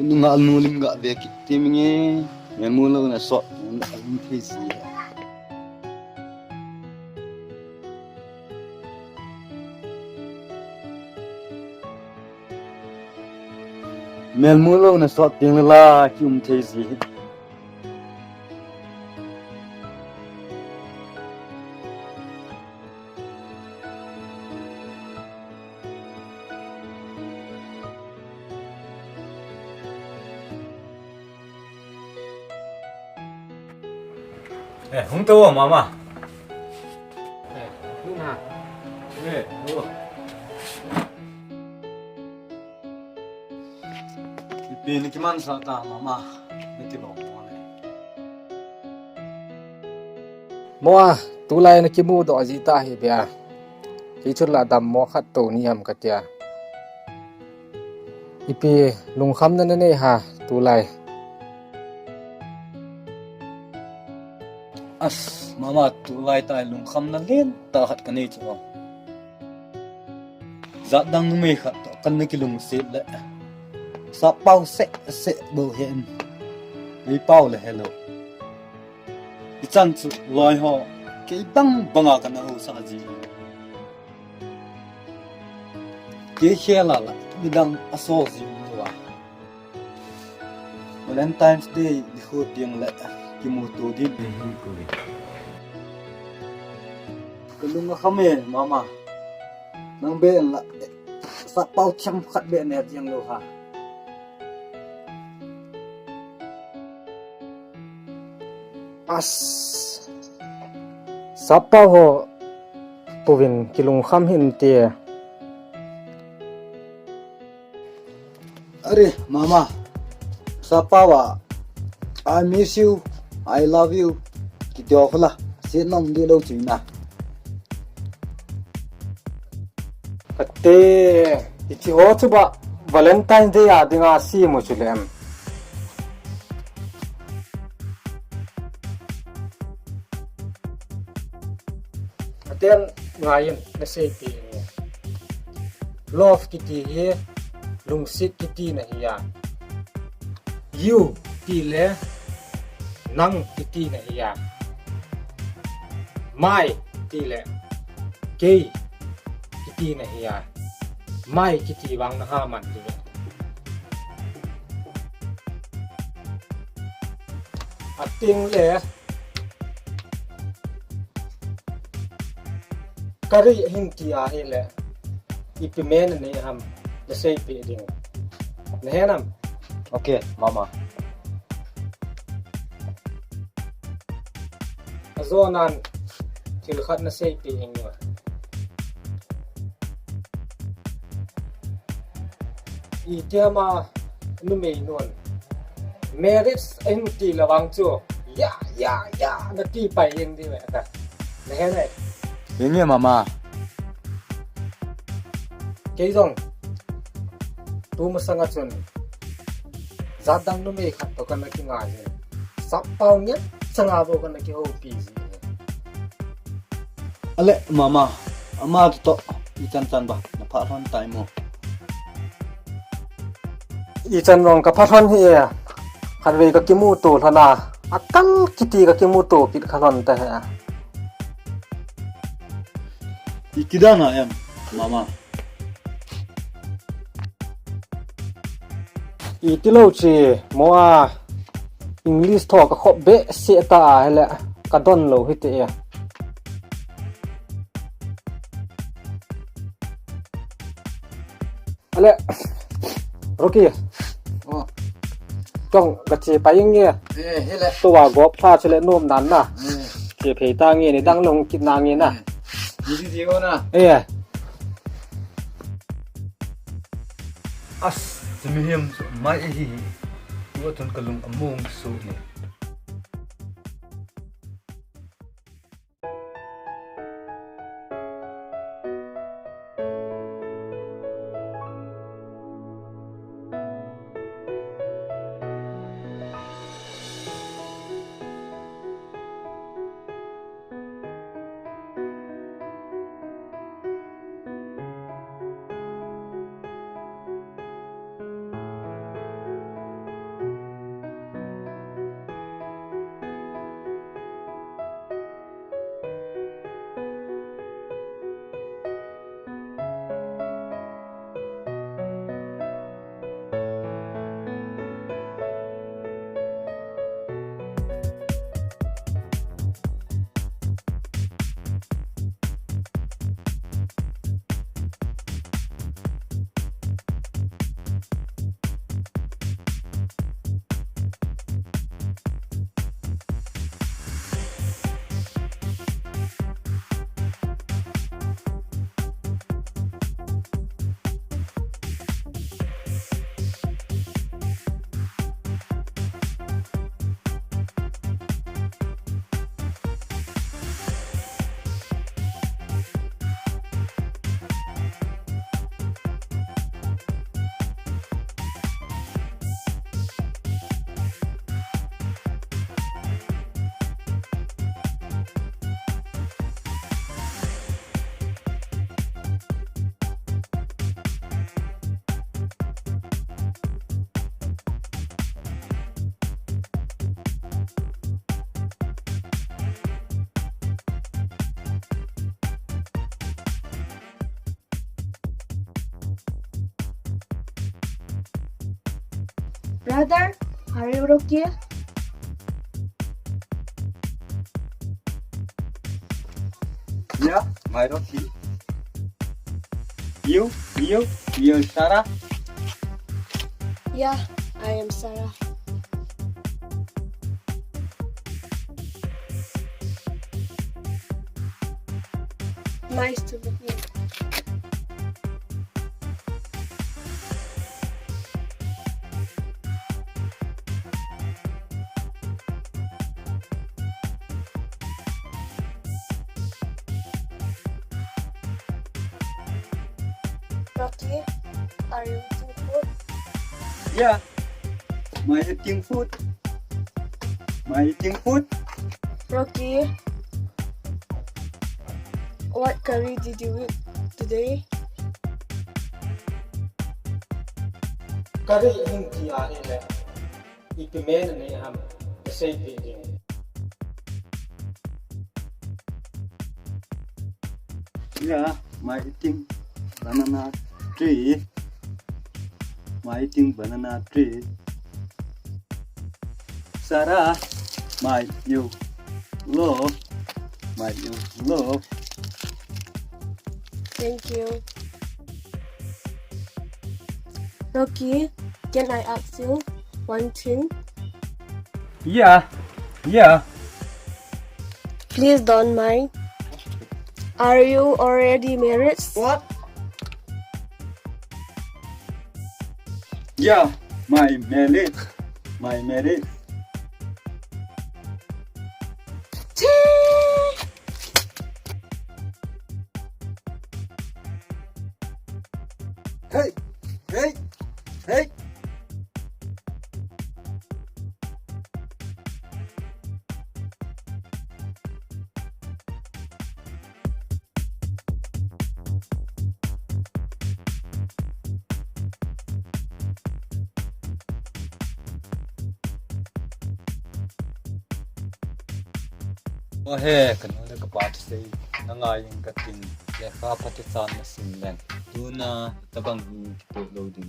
Nungal nulim gak veki timinge memula na so na alintesi. Memula na so tingla tesi. Không tô mama. Đúng hả? Đúng. Pini kiman sa ta mama. Nitilo mo ne. Mua tu lai na kimu do azita hi bia. Ki chula dam mo khat to ni ham katia. Ipi lung kham na ne ha tu lai. As mama tulay tayo lung kham na len tahat kanay chawang. Zadang numekha to kan nakilung sit le. Sa pau se bo hen. Ei pau le hello. Ichan chu loi ho ke bang banga kan ho sa ji. Ke hela la midang aso ji wa. Valentine's Day di ho tiang le kimuto di behin ko. Kalung kami mama. Nang ben la sa pau cham khat be ne tiang lo ha. As sapa ho puvin kilung kham hin tie. Are mama. Sa pawa. I miss you. I love you. Kityo khla. Sin nom di lo china. Kate ichi ho chuba Valentine Day adinga si mo chulem. Aten ngayon na say pi ni. Love kiti hi lungsit kiti na hiya. You ti le nang kiti na hiya. Mai ti le kei kiti na hiya. Mai kiti wang na haman di. Ating le kari hinti ahi le ipimen ni ham na say pi ding. Nahenam Okay, mama. azonan tilkhat na say pi inyo. Itiama numei non merits enti lawang chu ya na ti pai ing di me ta nahenai Ini mama. keizong tu masanga chun zadang numei khat to kan ki nga je sapau nya changa bo kan ki ho pi ji Ale mama. Ama to ikan tan ba. Na pa ron tay mo. ichan rong ka phathon hi kharwei ka kimu to thana akal kiti ka kimu to kit khalon ta ha Ikidana em mama. itilo chi moa English talk ka khop be se ta hele ka don lo hi te ya ale Rocky Oh. Chong ka chi pa ying ye Hele. to wa gop tha chele nom nan na ke phei ta nge ni dang long kit na nge na Ini dia na. eh As semihim mai hi. Wa ton kalung among so ni. Brother, are you okay? Yeah, my Rocky. You, Sarah. Yeah, I am Sarah. Nice to meet you. Rocky, are you eating food? Yeah, my eating food. Rocky, what curry did you eat today? Kari hing ti ahi le. Ipimen ni am say building. Yeah, my eating banana tree. Sarah, you love. Thank you. Rocky, can I ask you one thing? Yeah. Please don't mind. Are you already married? What? Yeah, my marriage. Hey. Oh he, kanula ka pat say nangayon kating leha patisan na sinlen. Tuna tabang po loading.